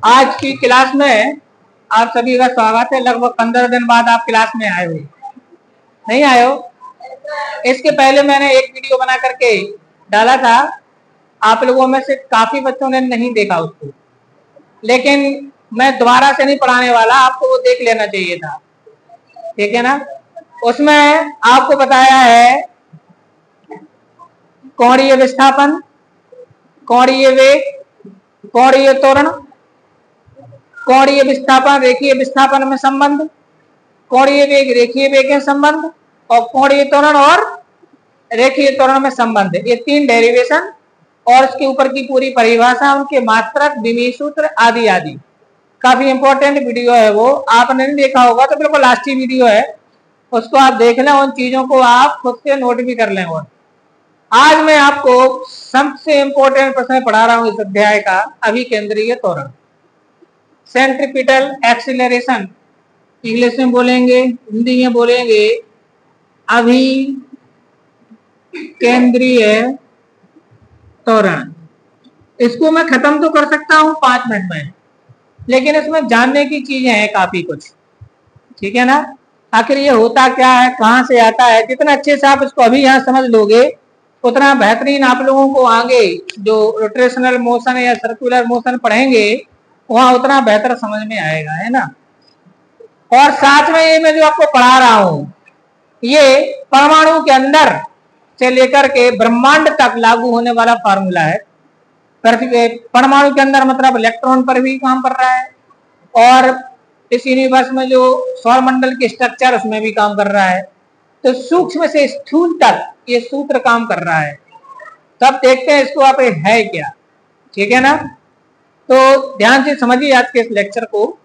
आज की क्लास में आप सभी का स्वागत है। लगभग 15 दिन बाद आप क्लास में आए हो, नहीं आए हो? इसके पहले मैंने एक वीडियो बना करके डाला था, आप लोगों में से काफी बच्चों ने नहीं देखा उसको, लेकिन मैं दोबारा से नहीं पढ़ाने वाला, आपको वो देख लेना चाहिए था, ठीक है ना। उसमें आपको बताया है कोणीय विस्थापन, कोणीय वेग, कोणीय त्वरण, कोणीय विस्थापन रेखीय विस्थापन में संबंध, कोणीय वेग रेखीय वेग में संबंध, और कोणीय त्वरण और रेखीय त्वरण में संबंध। ये 3 डेरिवेशन और उसके ऊपर की पूरी परिभाषा, उनके मात्रक, विमीय सूत्र आदि आदि। काफी इंपॉर्टेंट वीडियो है वो, आपने नहीं देखा होगा तो बिल्कुल लास्ट ही वीडियो है, उसको आप देख लें, उन चीजों को आप खुद से नोट भी कर लें। और आज मैं आपको सबसे इंपॉर्टेंट प्रश्न पढ़ा रहा हूं इस अध्याय का, अभिकेंद्रीय त्वरण, सेंट्रीपिटल एक्सीलरेशन। इंग्लिश में बोलेंगे, हिंदी में बोलेंगे अभिकेंद्रीय त्वरण। इसको मैं खत्म तो कर सकता हूं 5 मिनट में, लेकिन इसमें जानने की चीजें हैं काफी कुछ, ठीक है ना। आखिर ये होता क्या है, कहां से आता है, जितना अच्छे से आप इसको अभी यहाँ समझ लोगे उतना बेहतरीन आप लोगों को आगे जो रोटेशनल मोशन या सर्कुलर मोशन पढ़ेंगे वहां उतना बेहतर समझ में आएगा, है ना। और साथ में ये मैं जो आपको पढ़ा रहा हूं, ये परमाणु के अंदर से लेकर के ब्रह्मांड तक लागू होने वाला फार्मूला है। परमाणु के अंदर मतलब इलेक्ट्रॉन पर भी काम कर रहा है, और इस यूनिवर्स में जो सौर मंडल की स्ट्रक्चर उसमें भी काम कर रहा है। तो सूक्ष्म से स्थूल तक ये सूत्र काम कर रहा है। तब देखते हैं इसको आप है क्या, ठीक है ना। तो ध्यान से समझिए आज के इस लेक्चर को।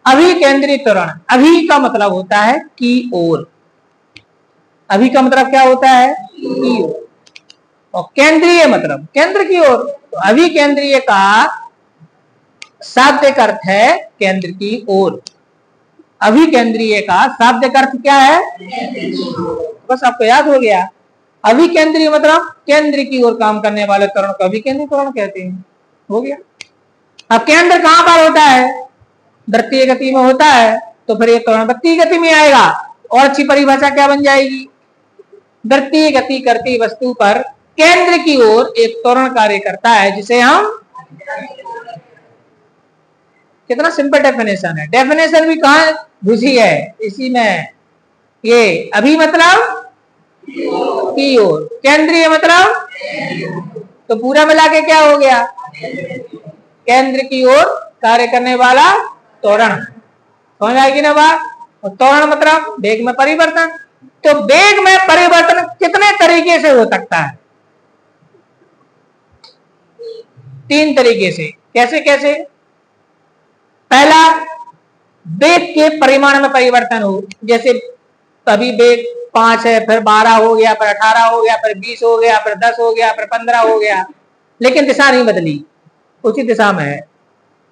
अभिकेंद्रीय त्वरण, अभि का मतलब होता है की ओर, अभि का मतलब क्या होता है, की ओर, और केंद्रीय मतलब केंद्र की ओर। तो अभिकेंद्रीय का शाब्दिक अर्थ है केंद्र की ओर। अभिकेंद्रीय का शाब्दिक अर्थ क्या है, बस आपको याद हो गया। अभिकेंद्रीय मतलब केंद्र की ओर काम करने वाले त्वरण को अभिकेंद्रीय त्वरण कहते हैं, हो गया। अब केंद्र कहां पर होता है, वृत्तीय गति में होता है, तो फिर ये त्वरण वृत्तीय गति में आएगा। और अच्छी परिभाषा क्या बन जाएगी, वृत्तीय गति करती वस्तु पर केंद्र की ओर एक त्वरण कार्य करता है, जिसे हम, कितना सिंपल डेफिनेशन है। डेफिनेशन भी कहां घुसी है, इसी में। ये अभी मतलब की ओर, केंद्रीय मतलब, तो पूरा मिला के क्या हो गया, केंद्र की ओर कार्य करने वाला त्वरण। समझ आएगी ना बात। और त्वरण मतलब वेग में परिवर्तन। तो वेग में परिवर्तन कितने तरीके से हो सकता है, 3 तरीके से। कैसे कैसे, पहला, वेग के परिमाण में परिवर्तन हो, जैसे अभी वेग 5 है, फिर 12 हो गया, फिर 18 हो गया, फिर 20 हो गया, फिर 10 हो गया, फिर 15 हो गया, लेकिन दिशा नहीं बदली, उसी दिशा में है,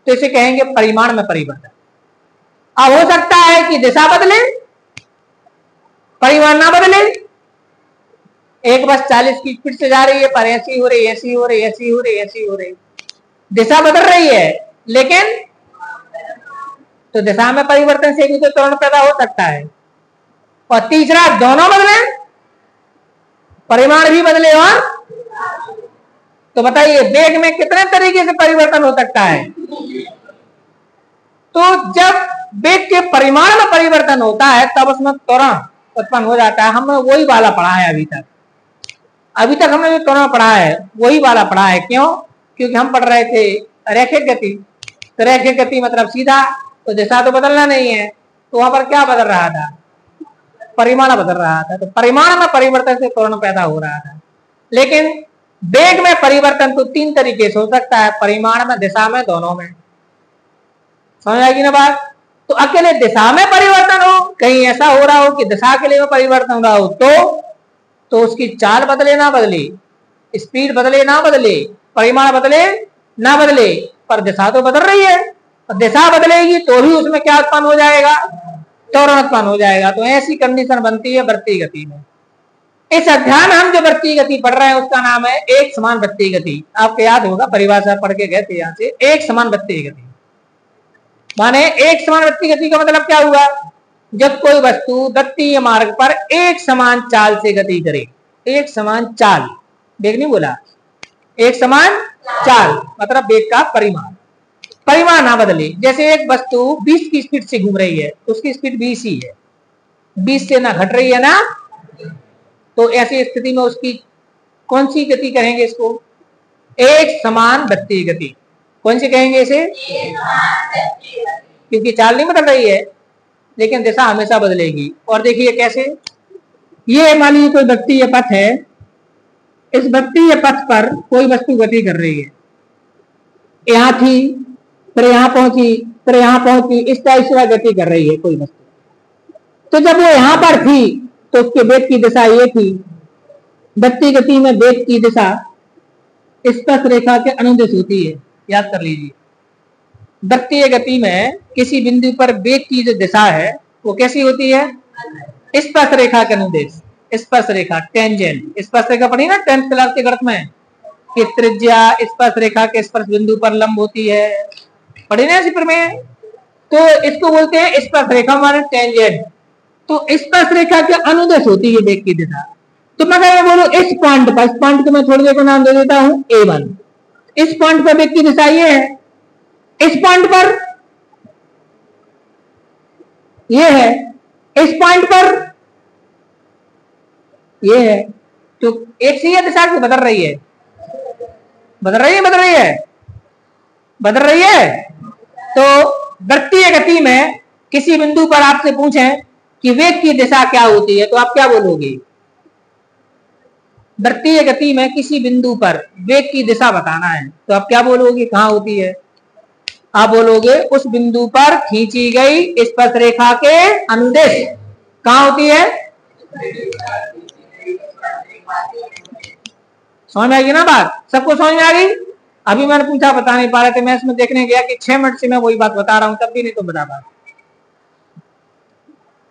तो इसे कहेंगे परिमाण में परिवर्तन। अब हो सकता है कि दिशा बदले, परिमाण ना बदले। एक बस 40 की स्पीड से जा रही है, पर ऐसी हो रही, ऐसी हो रही, ऐसी हो रही, ऐसी हो रही, दिशा बदल रही है, लेकिन तो दिशा में परिवर्तन से भी तो त्वरण पैदा हो सकता है। और तीसरा, दोनों बदले, परिमाण भी बदले, और तो बताइए वेग में कितने तरीके से परिवर्तन हो सकता है। तो जब वेग के परिमाण में परिवर्तन होता है तब उसमें त्वरण उत्पन्न हो जाता है। हमने वही वाला पढ़ा है अभी तक हमने जो त्वरण पढ़ा है वही वाला पढ़ा है। क्यों, क्योंकि हम पढ़ रहे थे रैखिक गति। तो रैखिक गति मतलब सीधा, तो दिशा तो बदलना नहीं है, तो वहां पर क्या बदल रहा था, परिमाण बदल रहा था। तो परिमाण में परिवर्तन से त्वरण पैदा हो रहा था। लेकिन वेग में परिवर्तन तो 3 तरीके से हो सकता है, परिमाण में, दिशा में, दोनों में। समझ आएगी ना बात। तो अकेले दिशा में परिवर्तन हो, कहीं ऐसा हो रहा हो कि दिशा के लिए परिवर्तन हो रहा हो, तो उसकी चाल बदले ना बदले, स्पीड बदले ना बदले, परिमाण बदले ना बदले, पर दिशा तो बदल रही है। दिशा बदलेगी तो भी उसमें क्या उत्पन्न हो जाएगा, त्वरण उत्पन्न हो जाएगा। तो ऐसी कंडीशन बनती है वृत्तीय गति में। इस अध्याय में हम जो वृत्तीय गति पढ़ रहे हैं उसका नाम है एक समान वृत्तीय गति। आपको याद होगा, परिभाषा पढ़ के गए थे यहाँ से। एक समान वृत्तीय गति माने एक समान वृत्तीय गति का मतलब क्या हुआ? जब कोई वस्तु वृत्तीय मार्ग पर एक समान चाल से गति करे। एक समान चाल, वेग नहीं बोला, एक समान चाल मतलब वेग का परिमाण ना बदले। जैसे एक वस्तु 20 की स्पीड से घूम रही है, उसकी स्पीड 20 ही है, 20 से ना घट रही है ना, तो ऐसी स्थिति में उसकी कौन सी गति कहेंगे? इसको एक समान वृत्तीय गति। कौन सी कहेंगे इसे? क्योंकि चाल नहीं बदल रही है लेकिन दिशा हमेशा बदलेगी। और देखिए कैसे, ये मान लीजिए कोई वृत्तीय पथ है, इस वृत्तीय पथ पर कोई वस्तु गति कर रही है, यहां थी फिर यहां पहुंची फिर यहां पहुंची, इस टाइप से गति कर रही है कोई वस्तु। तो जब वो यहां पर थी तो उसके वेग की दिशा ये थी। वृत्तीय गति में वेग की दिशा स्पर्श रेखा के अनुदिश होती है, याद कर लीजिए। वृत्तीय गति में किसी बिंदु पर वेग की जो दिशा है वो कैसी होती है? स्पर्श रेखा के अनुदिश। स्पर्श रेखा, टेंजेंट। स्पर्श रेखा पढ़ी ना 10th क्लास के गणित में कि त्रिज्या स्पर्श रेखा के स्पर्श बिंदु पर लंब होती है, पढ़ी ना इसी पर में। तो इसको बोलते हैं स्पर्श रेखा माने टेंजेंट। तो स्पर्श रेखा के अनुदिश होती है वेग की दिशा। तो मैं बोलूं इस पॉइंट पर, इस पॉइंट को मैं थोड़ी देर को नाम दे देता हूं A1। इस पॉइंट पर वेग की दिशा ये है, इस पॉइंट पर ये है, इस पॉइंट पर ये है। तो एक से ये दिशा की बदल रही है, बदल रही है, बदल रही है, बदल रही है। तो वृत्तीय गति में किसी बिंदु पर आपसे पूछें कि वेग की दिशा क्या होती है तो आप क्या बोलोगे? वृत्तीय गति में किसी बिंदु पर वेग की दिशा बताना है तो आप क्या बोलोगे? कहां होती है? आप बोलोगे उस बिंदु पर खींची गई स्पर्श रेखा के अनुदिश। कहां होती है? समझ में आ गई ना बात? सबको समझ में आ गई? अभी मैंने पूछा बता नहीं पा रहे थे, मैं इसमें देखने गया कि 6 मिनट से मैं वही बात बता रहा हूं, तब भी नहीं तो बता पा।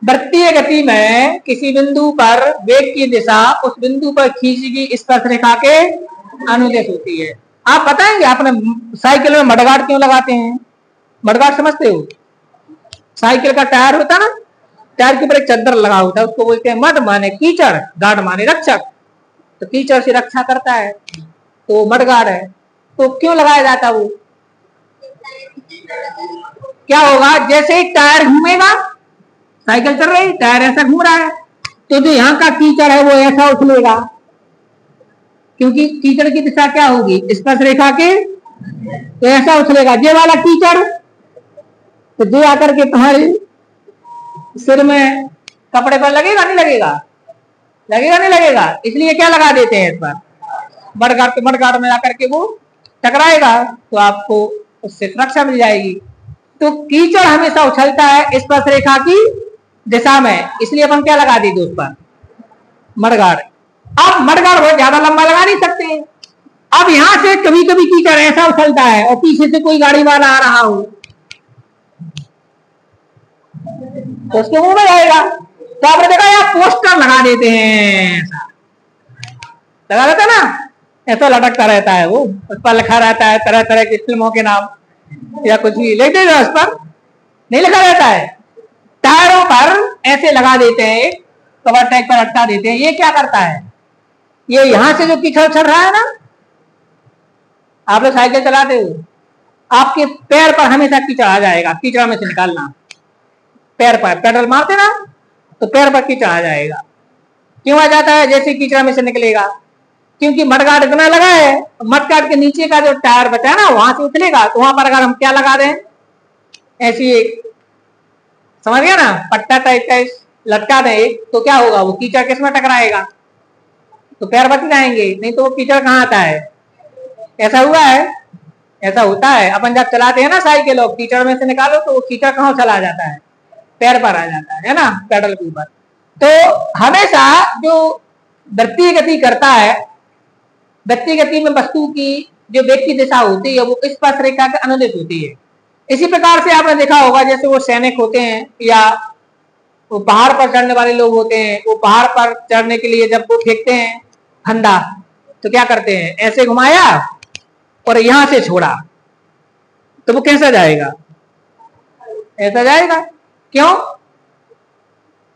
वृत्तीय गति में किसी बिंदु पर वेग की दिशा उस बिंदु पर खींची गई स्पर्श रेखा के अनुदिश होती है। आप बताएंगे आपने साइकिल में मडगार्ड क्यों लगाते हैं? मडगार्ड समझते हो? साइकिल का टायर होता है ना, टायर के ऊपर एक चद्दर लगा होता है, उसको बोलते हैं मड माने कीचड़, गार्ड माने रक्षक। तो कीचड़ से रक्षा करता है तो मडगार्ड है। तो क्यों लगाया जाता वो? क्या होगा? जैसे ही टायर घूमेगा, साइकिल चल रही, टायर ऐसा घूम रहा है, तो जो यहाँ का कीचड़ है वो ऐसा उछलेगा, क्योंकि कीचड़ की दिशा क्या होगी? स्पर्श रेखा के, तो ऐसा उछलेगा। ये वाला कीचड़ तो जो आकर के तुम्हारे सिर में कपड़े पर लगेगा नहीं लगेगा? लगेगा नहीं लगेगा? इसलिए क्या लगा देते हैं इस पर मडगार्ड। तो मडगार्ड में आकर के वो टकराएगा तो आपको उससे सुरक्षा मिल जाएगी। तो कीचड़ हमेशा उछलता है स्पर्श रेखा की दिशा में, इसलिए अपन क्या लगा दी उस पर? मडगार्ड। अब मडगार्ड बहुत ज्यादा लंबा लगा नहीं सकते। अब यहां से कभी कभी कीचड़ ऐसा उछलता है और पीछे से कोई गाड़ी वाला आ रहा हो तो उसके मुंह में जाएगा। तो आपने देखा यार पोस्टर लगा देते हैं, ऐसा लगा देता ना, ऐसा लटकता रहता है, वो उस पर लिखा रहता है तरह तरह की फिल्मों के नाम या कुछ भी लिख देगा, उस पर नहीं लिखा रहता है। टायरों पर ऐसे लगा देते हैं, कवर टैग पर अटका देते हैं। ये क्या करता है? ये यहां से जो कीचड़ चढ़ रहा है ना, आप लोग साइकिल चलाते हो, आपके पैर पर हमेशा कीचड़ आ जाएगा। कीचड़ में से निकालना, पैर पर पेडल मारते ना तो पैर पर कीचड़ आ जाएगा। क्यों आ जाता है? जैसे कीचड़ में से निकलेगा, क्योंकि मडगार्ड इतना लगा है, मडगार्ड के नीचे का जो टायर बचा है ना वहां से उछलेगा। तो वहां पर अगर हम क्या लगा दें, ऐसी एक, समझ गया ना, पट्टा टाइप का लटका दें तो क्या होगा? वो कीचड़ किसमें टकराएगा? तो पैर बच जाएंगे, नहीं तो वो कीचड़ कहाँ आता है? ऐसा हुआ है, ऐसा होता है। अपन जब चलाते हैं ना साइकिल और कीचड़ में से निकालो तो वो कीचड़ कहाँ चला जाता है? पैर पर आ जाता है ना, पेडल के ऊपर। तो हमेशा जो वृत्तीय गति करता है, वृत्तीय गति में वस्तु की जो वेग की दिशा होती है वो स्पर्श रेखा के अनुदिश होती है। इसी प्रकार से आपने देखा होगा जैसे वो सैनिक होते हैं या वो पहाड़ पर चढ़ने वाले लोग होते हैं, वो पहाड़ पर चढ़ने के लिए जब वो फेंकते हैं फंदा, तो क्या करते हैं, ऐसे घुमाया और यहां से छोड़ा, तो वो कैसा जाएगा, ऐसा जाएगा। क्यों?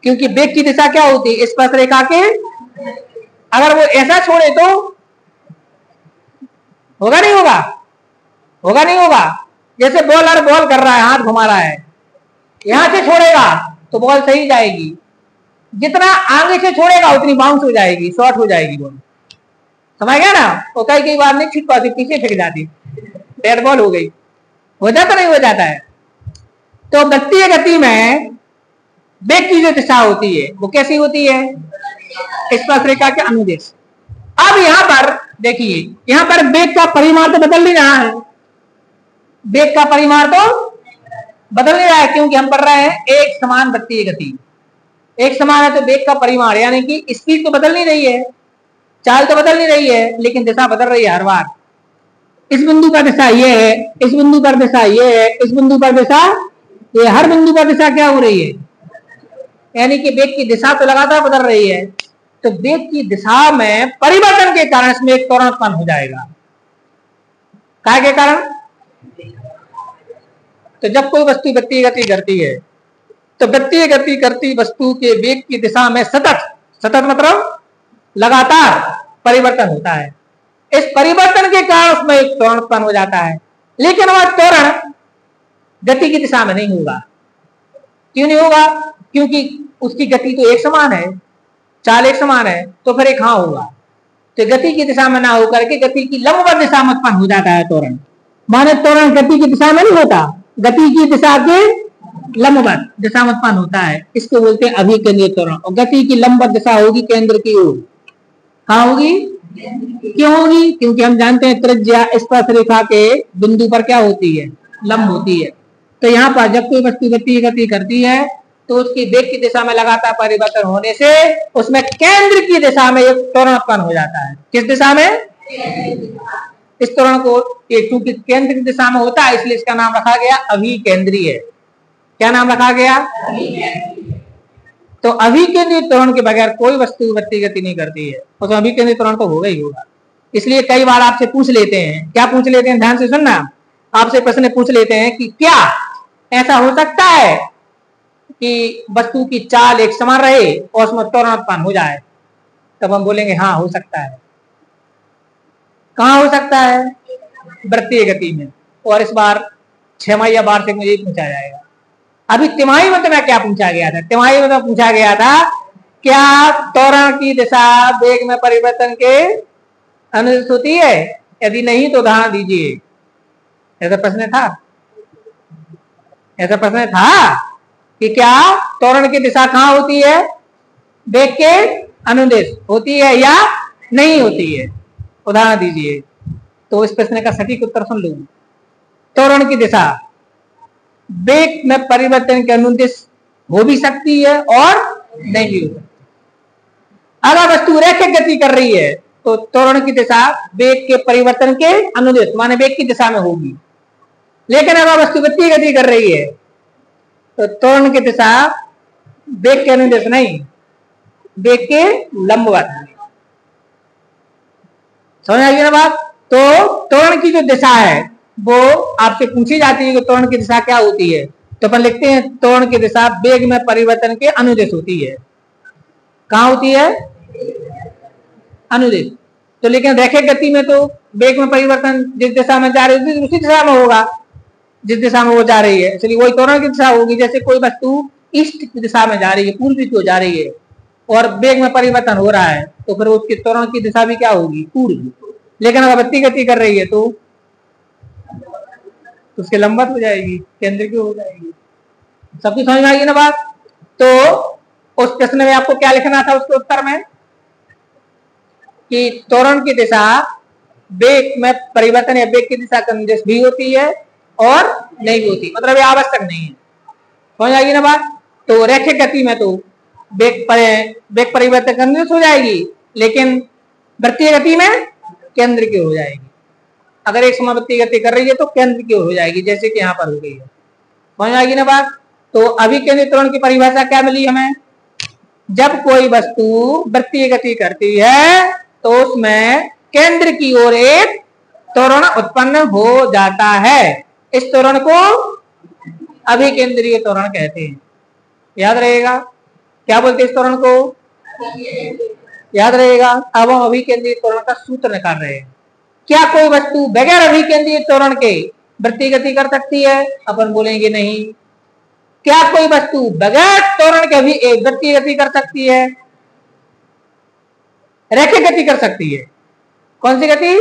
क्योंकि वेग की दिशा क्या होती है, स्पर्श रेखा के, अगर वो ऐसा छोड़े तो होगा नहीं होगा, होगा नहीं होगा। जैसे बॉलर बॉल कर रहा है, हाथ घुमा रहा है, यहां से छोड़ेगा तो बॉल सही जाएगी, जितना आगे से छोड़ेगा उतनी बाउंस हो जाएगी, शॉर्ट हो जाएगी बॉल, समझ गया ना। तो कई बार नहीं छिप पाती, पीछे फेंक जाती, डेड बॉल हो गई, हो जाता नहीं हो जाता है। तो गति गति में वेग की जो दिशा होती है वो कैसी होती है, स्पर्श रेखा के अनुदेश। अब यहां पर देखिए, यहां पर वेग का परिमाण तो बदल नहीं रहा है, वेग का परिमाण तो बदल नहीं रहा है, क्योंकि हम पढ़ रहे हैं एक समान वृत्तीय गति, एक समान है तो वेग का परिमाण यानी कि स्पीड तो बदल नहीं रही है, चाल तो बदल नहीं रही है, लेकिन दिशा बदल रही है हर बार। इस बिंदु पर दिशा ये है, इस बिंदु पर दिशा ये है, इस बिंदु पर दिशा ये, हर बिंदु पर दिशा क्या हो रही है, यानी कि वेग की दिशा तो लगातार बदल रही है। तो वेग की दिशा में परिवर्तन के कारण इसमें एक त्वरण उत्पन्न हो जाएगा। काय के कारण? तो जब कोई वस्तु गति गति करती है तो गति गति करती वस्तु के वेग की दिशा में सतत, सतत मतलब लगातार परिवर्तन होता है। इस परिवर्तन के कारण उसमें एक त्वरण उत्पन्न हो जाता है, लेकिन वह त्वरण गति की दिशा में नहीं होगा। क्यों नहीं होगा? क्योंकि उसकी गति तो एक समान है, चाल एक समान है, तो फिर एक हाँ होगा। तो गति की दिशा में ना होकर के गति की लंबवत दिशा में उत्पन्न हो जाता है त्वरण। माने त्वरण गति की दिशा में नहीं होता, गति की दिशा के लंबवत दिशा में उत्पन्न होता है, इसको बोलते हैं अभिकेंद्रीय त्वरण। और गति की लंबवत दिशा होगी केंद्र की ओर। कहाँ होगी? क्यों होगी? क्योंकि हम जानते हैं त्रिज्या स्पर्श रेखा के बिंदु पर क्या होती है, लंब होती है। तो यहाँ पर जब कोई वस्तु गति गति करती है तो उसकी वेग की दिशा में लगातार परिवर्तन होने से उसमें केंद्र की दिशा में एक त्वरण उत्पन्न हो जाता है। किस दिशा में? इस त्वरण को, क्योंकि केंद्र की दिशा में होता है इसलिए इसका नाम रखा गया अभिकेंद्रीय। क्या नाम रखा गया? तो अभिकेंद्रीय त्वरण के बगैर कोई वस्तु गति नहीं करती है, उसमें अभिकेंद्रीय त्वरण तो होगा ही होगा। इसलिए कई बार आपसे पूछ लेते हैं, क्या पूछ लेते हैं, ध्यान से सुनना, आपसे प्रश्न पूछ लेते हैं कि क्या ऐसा हो सकता है कि वस्तु की चाल एक समान रहे और उसमें त्वरण उत्पन्न हो जाए? तब हम बोलेंगे हाँ हो सकता है। कहाँ हो सकता है? वृत्तीय गति में। और इस बार छमाही या वार्षिक में यही पूछा जाएगा। अभी तिमाही में तो मैं क्या पूछा गया था, तिमाही में तो पूछा गया था क्या त्वरण की दिशा वेग में परिवर्तन के अनुदिश होती है? यदि नहीं तो उदाहरण दीजिए। ऐसा प्रश्न था, ऐसा प्रश्न था कि क्या त्वरण की दिशा कहाँ होती है, वेग के अनुदिश होती है या नहीं होती है? उदाहरण दीजिए। तो इस प्रश्न का सटीक उत्तर सुन लो। त्वरण की दिशा वेग में परिवर्तन के अनुदिश हो भी सकती है और नहीं भी हो सकती। अगर वस्तु रैखिक गति कर रही है तो त्वरण की दिशा वेग के परिवर्तन के अनुदिश माने वेग की दिशा में होगी। लेकिन अगर वस्तु गति कर रही है तो त्वरण की दिशा वेग के अनुदिश नहीं, वेग के लंबवत। समझ आएगी ना बात? तो त्वरण की जो दिशा है वो आपसे पूछी जाती है कि त्वरण की दिशा क्या होती है, तो अपन लिखते हैं त्वरण की दिशा वेग में परिवर्तन के अनुदिश होती है। कहाँ होती है? अनुदिश। तो लेकिन रैखिक गति में तो वेग में परिवर्तन जिस दिशा में जा रही है उसी दिशा में होगा जिस दिशा में वो जा रही है, इसलिए वही त्वरण की दिशा होगी। जैसे कोई वस्तु ईस्ट की दिशा में जा रही है, पूर्वी की ओर जा रही है और वेग में परिवर्तन हो रहा है तो फिर उसकी त्वरण की दिशा भी क्या होगी? पूर्वी। लेकिन अगर गति कर रही है तो उसके लंबवत हो जाएगी, केंद्र की हो जाएगी। सबकी समझ में आएगी ना बात? तो उस प्रश्न में आपको क्या लिखना था उसके उत्तर में कि त्वरण की दिशा वेग में परिवर्तन या वेग की दिशा का अनुदिश भी होती है और नहीं भी होती, मतलब ये आवश्यक नहीं है। समझ आएगी ना बात? तो रैखिक गति में तो वेग परिवर्तन का अनुदिश हो जाएगी, लेकिन वृत्तीय गति में केंद्र की हो जाएगी। अगर एक समावृत्तीय गति कर रही है तो केंद्र की हो जाएगी, जैसे कि यहाँ पर हो गई है। समझ आएगी ना बात? तो अभिकेंद्रित त्वरण की परिभाषा क्या मिली हमें? जब कोई वस्तु वृत्तीय गति करती है तो उसमें केंद्र की ओर एक त्वरण उत्पन्न हो जाता है। इस त्वरण को अभिकेंद्रीय त्वरण कहते हैं। याद रहेगा क्या बोलते हैं इस त्वरण को? याद रहेगा। अब हम अभिकेंद्रीय त्वरण का सूत्र निकाल रहे हैं। क्या कोई वस्तु बगैर अभिकेंद्रीय त्वरण के वृत्तीय गति कर सकती है? अपन बोलेंगे नहीं। क्या कोई वस्तु बगैर त्वरण के भी एक वृत्तीय गति कर सकती है? रैखिक गति कर सकती है। कौन सी गति?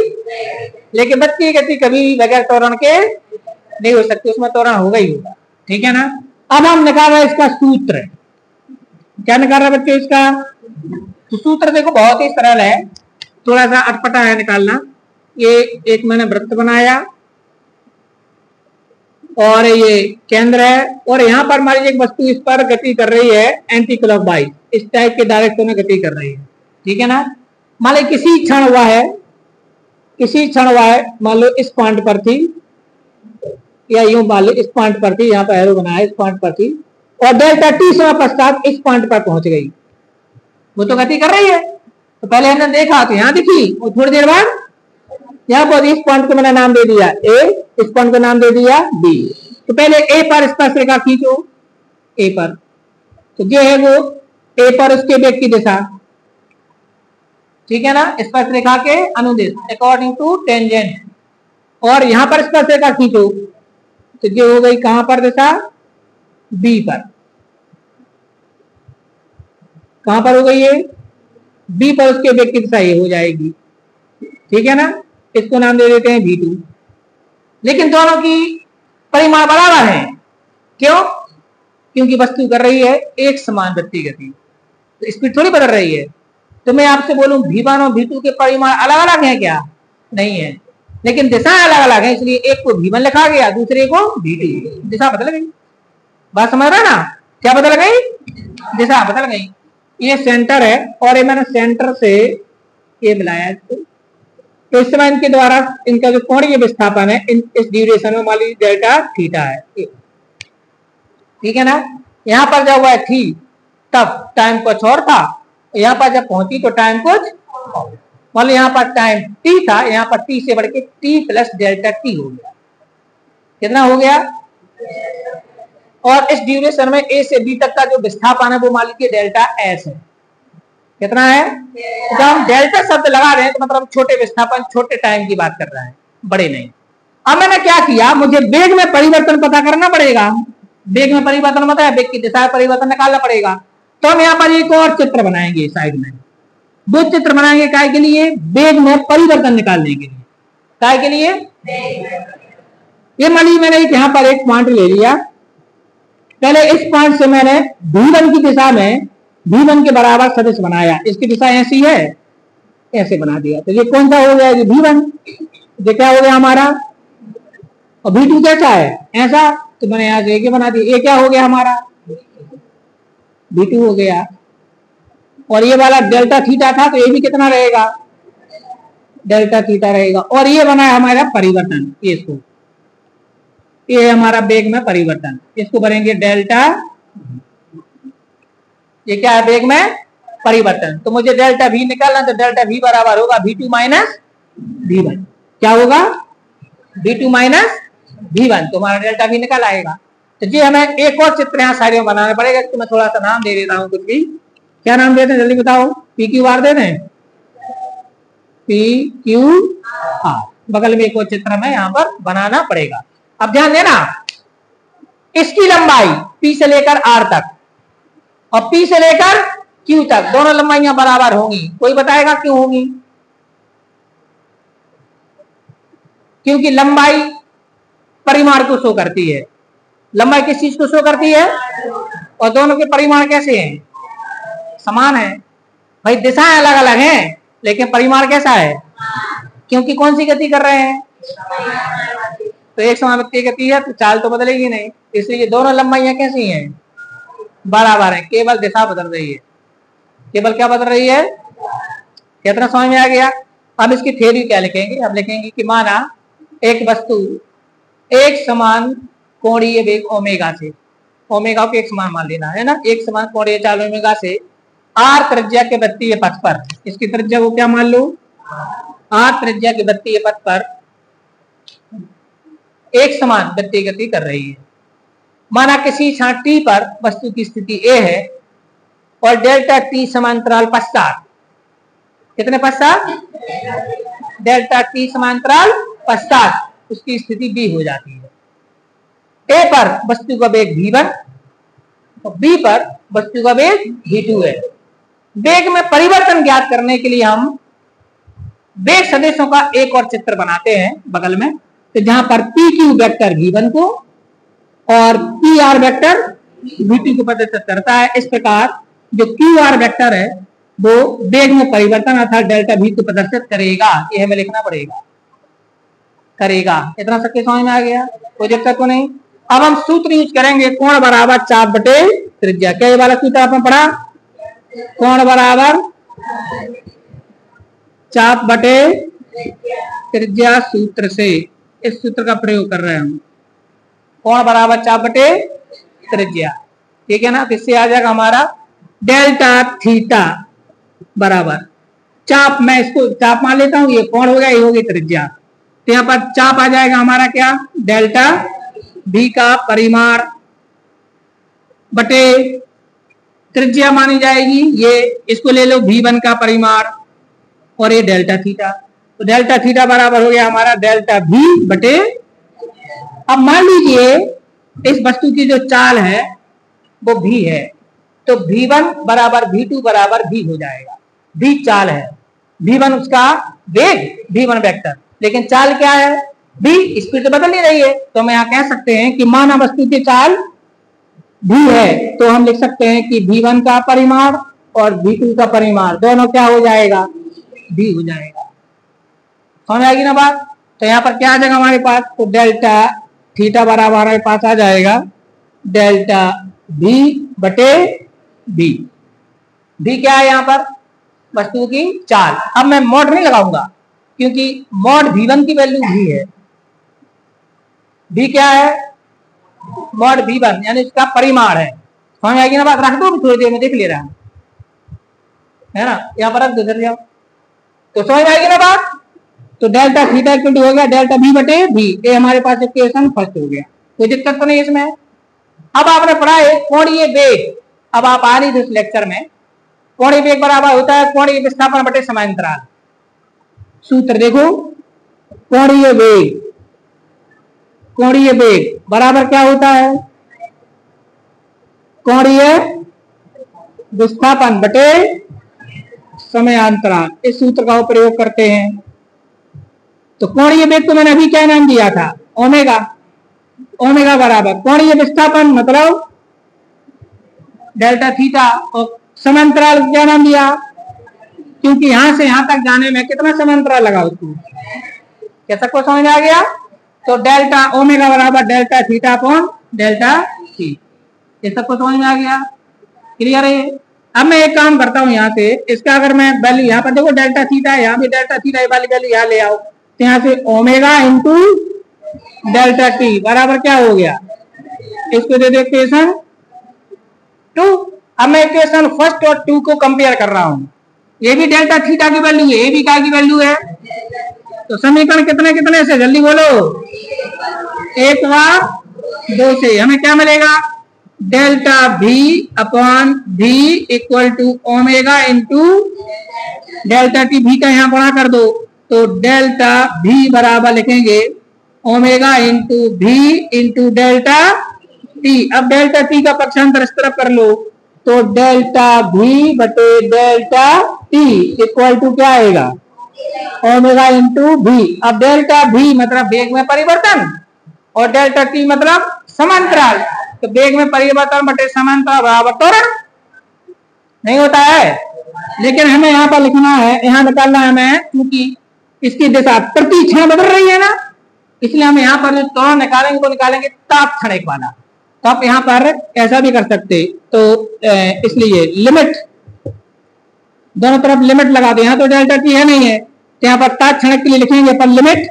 लेकिन वृत्तीय गति कभी भी बगैर त्वरण के नहीं हो सकती, उसमें त्वरण होगा ही होगा। ठीक है ना। अब हम निकाल रहे हैं इसका सूत्र। क्या निकाल रहे हैं बच्चों इसका? तो सूत्र देखो बहुत ही सरल है, थोड़ा सा अटपटा है निकालना। ये एक मैंने वृत्त बनाया और ये केंद्र है, और यहाँ पर हमारी एक वस्तु इस पर गति कर रही है एंटी क्लॉकवाइज, इस टाइप के डायरेक्शन में गति कर रही है। ठीक है ना। मान लो किसी क्षण हुआ है, मान लो इस पॉइंट पर थी, या यूं मान लो इस पॉइंट पर थी, यहाँ पर एरो बनाया, इस पॉइंट पर थी, और डेल्टा टी समय पश्चात इस पॉइंट पर पहुंच गई। वो तो गति कर रही है। तो पहले हमने देखा तो यहाँ दिखी, और थोड़ी देर बाद यहाँ पर इस पॉइंट को मैंने नाम दे दिया ए, इस पॉइंट को नाम दे दिया बी। तो पहले ए पर स्पर्शरेखा खींचो, ए पर, तो ये है वो ए पर उसके वेग की दिशा। ठीक है ना, स्पर्शरेखा के अनुदिश अकॉर्डिंग टू टेंजेंट। और यहां पर स्पर्शरेखा खींचो तो ये हो गई कहां पर दिशा? बी पर। कहां पर हो गई ये? बी पर उसके वेग की दिशा ये हो जाएगी। ठीक है ना। इसको नाम दे देते हैं v2। लेकिन दोनों की परिमाण बराबर है। क्यों? क्योंकि वस्तु कर रही है एक समान वृत्तीय गति, तो स्पीड थोड़ी बदल रही है। तो मैं आपसे बोलूं v1 और v2 के परिमाण अलग अलग हैं क्या? नहीं है, लेकिन दिशाएं अलग अलग हैं, इसलिए एक को v1 लिखा गया, दूसरे को v2। दिशा बदल गई। बात समझ रहे ना? क्या बदल गई? दिशा बदल गई। ये सेंटर है और ये मैंने सेंटर से ये मिलाया इसको, तो इस समय इनके द्वारा इनका जो कोणीय विस्थापन है इस ड्यूरेशन में मान लीजिए डेल्टा थीटा है। ठीक है ना। यहाँ पर जब हुआ थी तब टाइम कुछ और था, यहाँ पर जब पहुंची तो टाइम कुछ, मान लो यहाँ पर टाइम टी था, यहाँ पर टी से बढ़ के टी प्लस डेल्टा टी हो गया। कितना हो गया? और इस ड्यूरेशन में ए से बी तक का जो विस्थापन है वो मान लीजिए डेल्टा एस है। कितना है? जब हम डेल्टा शब्द लगा रहे हैं तो मतलब छोटे विस्थापन, छोटे टाइम की बात कर रहा है, बड़े नहीं। अब मैंने क्या किया, मुझे वेग में परिवर्तन पता करना पड़ेगा। वेग में परिवर्तन मतलब है वेग की दिशा परिवर्तन निकालना पड़ेगा। तो हम यहाँ पर एक और चित्र बनाएंगे, साइड में दो चित्र बनाएंगे। काय के लिए? वेग में परिवर्तन निकालने के लिए। काय के लिए? ये मान लीजिए मैंने यहाँ पर एक पॉइंट ले लिया, पहले इस पॉइंट से मैंने v1 की दिशा में v1 के बराबर सदिश बनाया। इसकी दिशा ऐसी है, ऐसे बना दिया, तो ये कौन सा हो गया? ये v1। ये क्या हो गया हमारा? और v2 कैसा है? ऐसा। तो मैंने यहाँ से बना दिया। ये क्या हो गया हमारा? v2 हो गया। और ये वाला डेल्टा थीटा था, तो ये भी कितना रहेगा? डेल्टा थीटा रहेगा। और ये बना है हमारा परिवर्तन, ये इसको, ये है हमारा वेग में परिवर्तन, इसको बनेंगे डेल्टा। ये क्या है? वेग में परिवर्तन। तो मुझे डेल्टा v निकालना, तो डेल्टा v बराबर होगा v2 माइनस v1। क्या होगा? v2 minus v1। तो हमारा डेल्टा v निकल आएगा। तो जी हमें एक और चित्र यहाँ साइड में बनाना पड़ेगा। तो मैं थोड़ा सा नाम दे देता हूँ कुछ भी। क्या नाम देते हैं जल्दी बताओ? पी क्यू आर दे दें, पी क्यू आर। बगल में एक और चित्र हमें यहाँ पर बनाना पड़ेगा। अब ध्यान देना, इसकी लंबाई P से लेकर R तक और P से लेकर Q तक दोनों लंबाइयां बराबर होंगी। कोई बताएगा क्यों होंगी? क्योंकि लंबाई परिमाण को शो करती है। लंबाई किस चीज को शो करती है? और दोनों के परिमाण कैसे हैं? समान है। भाई दिशाएं अलग अलग हैं लेकिन परिमाण कैसा है? क्योंकि कौन सी गति कर रहे हैं? तो एक समान गति है तो चाल तो बदलेगी नहीं, इसलिए दोनों लंबाइयां कैसी हैं? बराबर है। केवल दिशा बदल रही है। केवल क्या बदल रही है? कितना समझ में आ गया? हम इसकी थ्योरी क्या लिखेंगे? हम लिखेंगे कि माना एक वस्तु एक समान कोणीय वेग ओमेगा से ओमेगा को एक समान मान लेना है ना, एक समान कोणीय चाल ओमेगा से आर त्रिज्या के वृत्तीय पथ पर, इसकी त्रिज्या को क्या मान लो, आर त्रिज्या के वृत्तीय पथ पर एक समान वृत्तीय गति कर रही है। माना किसी क्षण टी पर वस्तु की स्थिति ए है और डेल्टा टी समांतराल पश्चात, कितने पश्चात, डेल्टा टी समांतराल पश्चात उसकी स्थिति बी हो जाती है। ए पर वस्तु का वेग v1 और बी पर वस्तु का वेग v2 है। वेग में परिवर्तन ज्ञात करने के लिए हम वेग सदिशों का एक और चित्र बनाते हैं बगल में, तो जहां पर पी क्यू वेक्टर v1 को और पी आर वेक्टर v2 को प्रदर्शित करता है। इस प्रकार जो क्यू आर वेक्टर है वो वेग में परिवर्तन अर्थात डेल्टा v को प्रदर्शित करेगा, ये हमें लिखना पड़ेगा, करेगा। इतना सबके समझ में आ गया, कोई दिक्कत तो नहीं। अब हम सूत्र यूज करेंगे, कोण बराबर चाप बटे त्रिज्या। क्या ये वाला सूत्र आपने पढ़ा, कोण बराबर चाप बटे त्रिज्या सूत्र से, इस सूत्र का प्रयोग कर रहे हैं हम, कोण बराबर चाप बटे त्रिज्या, ठीक है ना। तो इससे आ जाएगा हमारा डेल्टा थीटा बराबर चाप, मैं इसको चाप मान लेता हूं, ये कोण हो गया, ये होगी त्रिज्या। तो यहाँ पर चाप आ जाएगा हमारा क्या, डेल्टा v का परिमाण बटे त्रिज्या मानी जाएगी ये, इसको ले लो v1 का परिमाण और ये डेल्टा थीटा। तो डेल्टा थीटा बराबर हो गया हमारा डेल्टा v बटे, अब मान लीजिए इस वस्तु की जो चाल है वो v है, तो v1 बराबर v2 बराबर v हो जाएगा। v चाल है, v1 उसका वेग, v1 वेक्टर, लेकिन चाल क्या है, v स्पीड तो बदल नहीं रही है। तो हम यहाँ कह सकते हैं कि माना वस्तु की चाल v है, तो हम लिख सकते हैं कि v1 का परिमाण और v2 का परिमाण दोनों क्या हो जाएगा, v हो जाएगा। समझ आएगी ना बात। तो यहाँ पर क्या आ जाएगा हमारे पास, तो डेल्टा थीटा बराबर हमारे पास आ जाएगा डेल्टा v बटे v। v क्या है यहाँ पर, वस्तु की चाल। अब मैं मॉड नहीं लगाऊंगा क्योंकि मॉड v1 की वैल्यू v है, v क्या है, मॉड v1 यानी इसका परिमाण है। समझ आएगी ना बात, रख दो थोड़ी देर में देख ले रहा है ना, यहाँ पर रख दो जल्दी, तो समझ आएगी ना बात। तो डेल्टा थीटा इक्वल टू हो गया डेल्टा v बटे v, ये हमारे पास इक्वेशन फर्स्ट हो गया, कोई दिक्कत तो नहीं इसमें। अब आपने पढ़ा है कोणीय वेग, अब आप आ रही थी इस लेक्चर में, कोणीय वेग बराबर होता है कोणीय विस्थापन बटे समांतराल। सूत्र देखो, कोणीय वेग, कोणीय वेग बराबर क्या होता है, कोणीय विस्थापन बटे समयांतराल। इस सूत्र का प्रयोग करते हैं। तो कोणीय वेग को मैंने अभी क्या नाम दिया था, ओमेगा। ओमेगा बराबर कोणीय विस्थापन मतलब डेल्टा थीटा, और समांतराल क्या नाम दिया, क्योंकि यहां से यहां तक जाने में कितना समांतराल लगा उसको, क्या सबको समझ आ गया। तो डेल्टा ओमेगा बराबर delta theta upon delta T, ये सबको समझ में आ गया, क्लियर है। अब मैं एक काम करता हूं, यहाँ से इसका अगर मैं वैल्यू यहाँ पर देखो डेल्टा थीटा है, यहाँ भी डेल्टा थीटा वाली वैल्यू यहाँ ले आओ, तो यहाँ से ओमेगा इंटू डेल्टा टी बराबर क्या हो गया, इसको दे दो इक्वेशन 2। अब मैं इक्वेशन फर्स्ट और 2 को कंपेयर कर रहा हूँ, ये भी डेल्टा थीटा की वैल्यू है, ये भी क्या की वैल्यू है। तो समीकरण कितने कितने से जल्दी बोलो, 1 व 2 से हमें क्या मिलेगा, delta v upon v equal to omega into delta T, v का यहाँ बड़ा कर दो, तो डेल्टा v बराबर लिखेंगे omega into v into delta T. अब डेल्टा टी का पक्षांतर इस तरफ कर लो, तो डेल्टा v बटे डेल्टा टी इक्वल टू क्या आएगा, ओमेगा इंटू v। अब डेल्टा v मतलब वेग में परिवर्तन और डेल्टा टी मतलब समांतराल, तो वेग में परिवर्तन बटे समांतराल बराबर त्वरण नहीं होता है। लेकिन हमें यहाँ पर लिखना है, यहाँ निकालना है हमें, क्योंकि इसकी दिशा प्रति क्षण बदल रही है ना, इसलिए हम यहाँ पर जो त्वरण निकालेंगे वो निकालेंगे ताप क्षणिक वाला। तो आप यहाँ पर ऐसा भी कर सकते, तो इसलिए लिमिट दोनों तरफ लिमिट लगा दे। यहाँ तो डेल्टा टी है नहीं है, तो यहाँ पर ताप क्षणिक के लिए लिखेंगे पर limit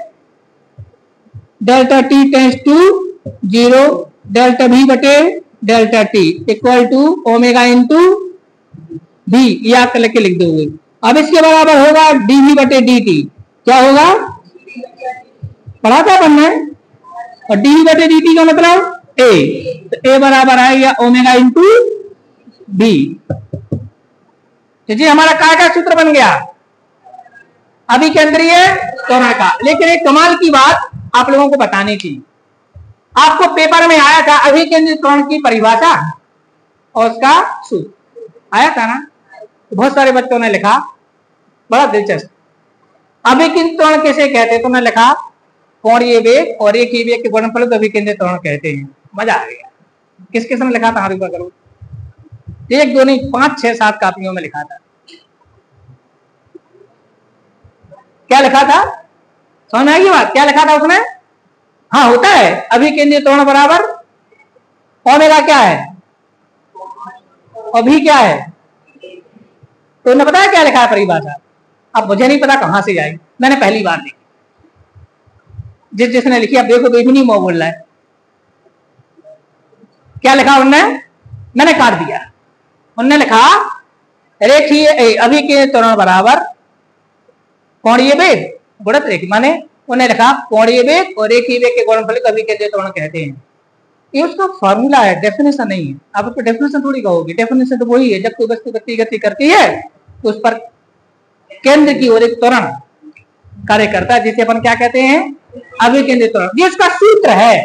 delta T tends to 0 delta v बटे delta T equal to omega into D, याद कर लेके लिख दोगे। अब इसके बराबर होगा डी वी बटे डी टी। क्या होगा, पढ़ा था अपन ने, और डी वी बटे डी टी का मतलब ए, तो ए बराबर आएगा ओमेगा इंटू बी। जी हमारा काय का सूत्र बन गया, अभिकेंद्रीय त्वरण का। लेकिन एक कमाल की बात आप लोगों को बतानी थी, आपको पेपर में आया था अभिकेंद्रीय त्वरण की परिभाषा और उसका सूत्र आया था ना, तो बहुत सारे बच्चों ने लिखा, बड़ा दिलचस्प, अभिकेंद्रीय त्वरण किसे कहते हैं, तो मैं लिखा कोणीय वेग और एक ही वेग के गुणनफल को अभिकेंद्रीय त्वरण कहते हैं। मजा आ गया। किस किस ने लिखा था, हाथ ऊपर करो। 1 2 नहीं 5 6 7 कापियों में लिखा था। क्या लिखा था, समझ में आएगी बात, क्या लिखा था उसने। हाँ होता है अभिकेंद्रीय त्वरण बराबर ओमेगा क्या है और भी क्या है, तो उन्हें पता है क्या लिखा है परिभाषा। अब मुझे नहीं पता कहां से जाएगी, मैंने पहली बार लिखी, जिसने लिखी अब देखो बेबी मो बोल रहा है। क्या लिखा उनने, मैंने काट दिया। उनने लिखा रेखीय अभिकेंद्रीय त्वरण बराबर कोणीय वेग गुणित रेखीय, माने उन्हें लिखा कोणीय वेग और रेखीय वेग के गुणनफल को अभिकेंद्रीय त्वरण कहते हैं। ये उसका फॉर्मूला है, डेफिनेशन नहीं है। आप उसको डेफिनेशन थोड़ी कहोगे, डेफिनेशन तो वही है, जब कोई वस्तु गति करती है तो उस पर केंद्र की ओर एक त्वरण कार्य करता है, जिसे अपन क्या कहते हैं, अभिकेंद्रीय त्वरण। ये इसका सूत्र है,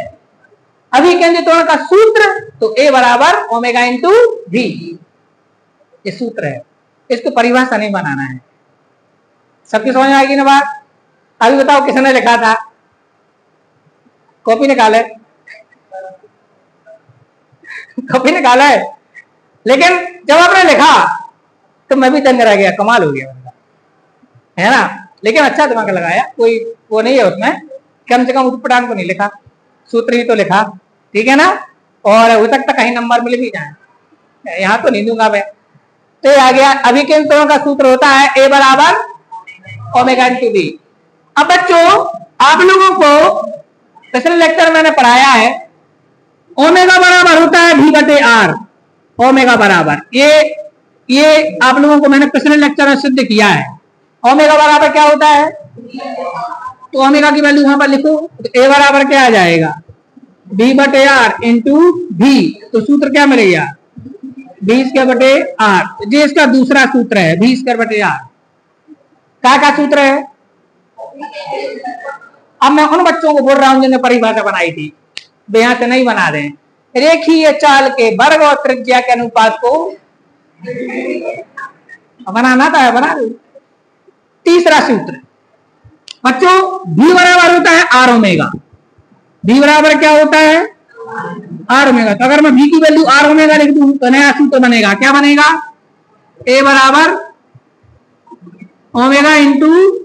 अभिकेंद्रीय त्वरण का सूत्र, तो ए बराबर ओमेगा इंटू वी, ये सूत्र है। इसको परिभाषा नहीं बनाना है। सबकी समझ में आएगी ना बात। अभी बताओ किसने लिखा था, कॉपी निकाले, कॉपी निकाला है। लेकिन जब आपने लिखा तो मैं भी दंग रह गया, कमाल हो गया है ना। लेकिन अच्छा दिमाग लगाया, कोई वो नहीं है उसमें, कम से कम उठपटांग को नहीं लिखा, सूत्र ही तो लिखा, ठीक है ना। और हो सकता कहीं नंबर मिल भी जाए, यहाँ तो नहीं दूंगा मैं। तो ये आ गया अभिकेंद्रीय त्वरण का सूत्र होता है ए बराबर ओमेगा इंटू बी। अब बच्चों आप लोगों को पिछले लेक्चर मैंने पढ़ाया है, ओमेगा बराबर होता है भी बटे आर। ओमेगा बराबर ये आप लोगों को मैंने पिछले लेक्चर में सिद्ध किया है। ओमेगा बराबर क्या होता है, तो ओमेगा की वैल्यू वहां पर लिखो, तो ए बराबर क्या आ जाएगा, बी बटे आर इंटू भी। तो सूत्र क्या मिलेगा, बी स्क्वायर बटे आर। ये इसका दूसरा सूत्र है, बी स्क्वायर बटे आर। क्या सूत्र है। अब मैं उन बच्चों को बोल रहा हूं जिन्होंने परिभाषा बनाई थी, वे यहां से नहीं बना दें। रेखीय चाल के वर्ग और त्रिज्या के अनुपात को बनाना था, बना दो। तीसरा सूत्र बच्चों, भी बराबर होता है आर ओमेगा। भी बराबर क्या होता है, आर ओमेगा। तो अगर मैं भी की वैल्यू आर ओमेगा लिख दूं तो नया सूत्र बनेगा, क्या बनेगा, ए बराबर ओमेगा इंटू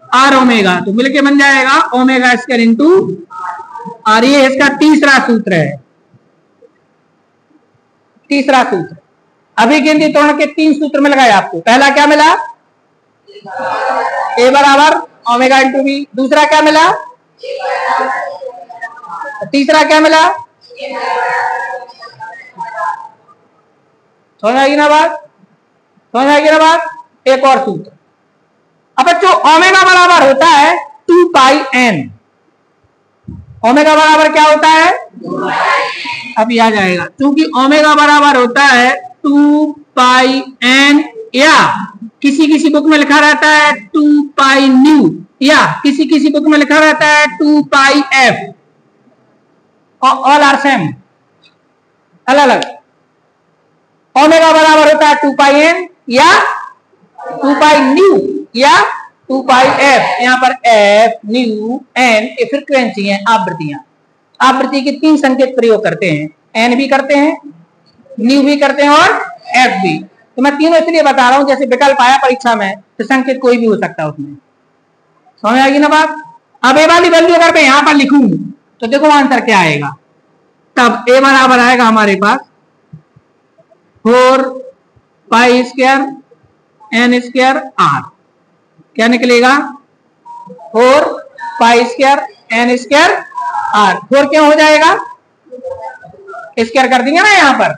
आर ओमेगा, तो मिलके बन जाएगा ओमेगा स्क्वायर इंटू आर। ये इसका तीसरा सूत्र है। तीसरा सूत्र अभिकेंद्रीय त्वरण के 3 सूत्र में लगाया आपको। पहला क्या मिला, ए बराबर ओमेगा इंटू बी। दूसरा क्या मिला, तीसरा क्या मिला, समझ आएगी ना बात, समझ आएगी ना बात। एक और सूत्र, अब बच्चों ओमेगा बराबर होता है 2 पाई एन। ओमेगा बराबर क्या होता है, अभी आ जाएगा, क्योंकि ओमेगा बराबर होता है 2 पाई एन, या किसी किसी बुक में लिखा रहता है 2 पाई न्यू, या किसी किसी बुक में लिखा रहता है 2 पाई एफ। ऑल आर सेम, अलग अलग। ओमेगा बराबर होता है 2 पाई एन या 2 पाई न्यू या 2 पाई एफ। यहाँ पर एफ, न्यू, एन ये फ्रीक्वेंसी है, आवृत्तियां। आवृत्ति के 3 संकेत प्रयोग करते हैं, एन भी करते हैं, न्यू भी करते हैं और एफ भी। तो मैं तीनों इसलिए बता रहा हूं, जैसे विकल्प आया परीक्षा में तो संकेत कोई भी हो सकता है उसमें, समझ आएगी ना बात। अब ए वाली वैल्यू अगर मैं यहां पर लिखूं तो देखो आंसर क्या आएगा। तब ए बराबर आएगा हमारे पास 4 pi square N square R. क्या निकलेगा, 4 pi square N square R. 4 क्यों हो जाएगा, स्क्वायर कर देंगे ना यहाँ पर,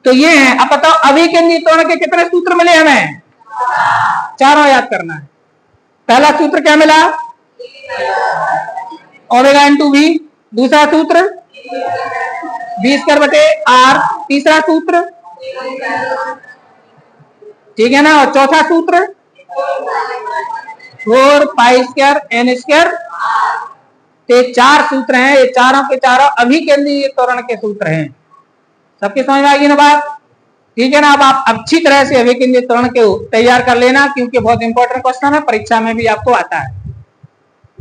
तो ये है। अब बताओ अभिकेंद्रीय त्वरण के कितने सूत्र मिले हमें? चारों याद करना है। पहला सूत्र क्या मिला? Omega into V. दूसरा सूत्र बी स्क्वायर बटे आर। तीसरा सूत्र, ठीक है ना, और चौथा सूत्र 4 पाई स्क्वायर एन स्क्वायर। ये 4 सूत्र हैं, ये चारों के चारों अभिकेंद्रीय त्वरण के सूत्र हैं। सबके समझ में आएगी ना बात? ठीक है ना। अब आप अच्छी तरह से अभिकेंद्रीय त्वरण के तैयार कर लेना, क्योंकि बहुत इंपॉर्टेंट क्वेश्चन है, परीक्षा में भी आपको आता है।